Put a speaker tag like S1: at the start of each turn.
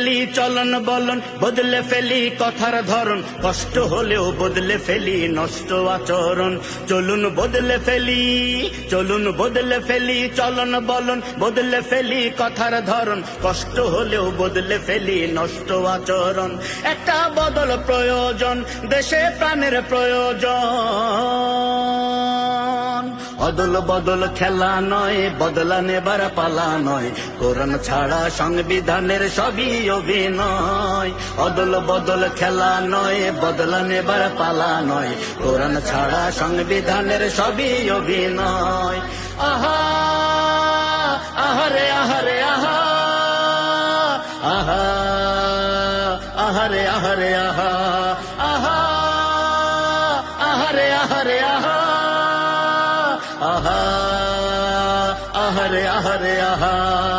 S1: ফেলি চলন বলন, বদলে ফেলি কথার ধরন, কষ্ট হলেও বদলে ফেলি নষ্ট আচরণ। চলুন বদলে ফেলি, চলুন বদলে ফেলি চলন বলন, বদলে ফেলি কথার ধরন, কষ্ট হলেও বদলে ফেলি নষ্ট আচরণ। একটা বদল প্রয়োজন, দেশে প্রাণের প্রয়োজন। অদল বদল খেলা নয়, বদলা নেবার পালা নয়, কোরআন ছাড়া সংবিধানের সবই অভিনয়। অদল বদল খেলা নয়, বদলা নেবার পালা নয়, কোরআন ছাড়া সংবিধানের সবই অভিনয়। আহা আহারে আহারে আহা, আহা আহারে আহারে আহা, আহা আহারে আহারে আহা, আহা আহারে আহারে আহা।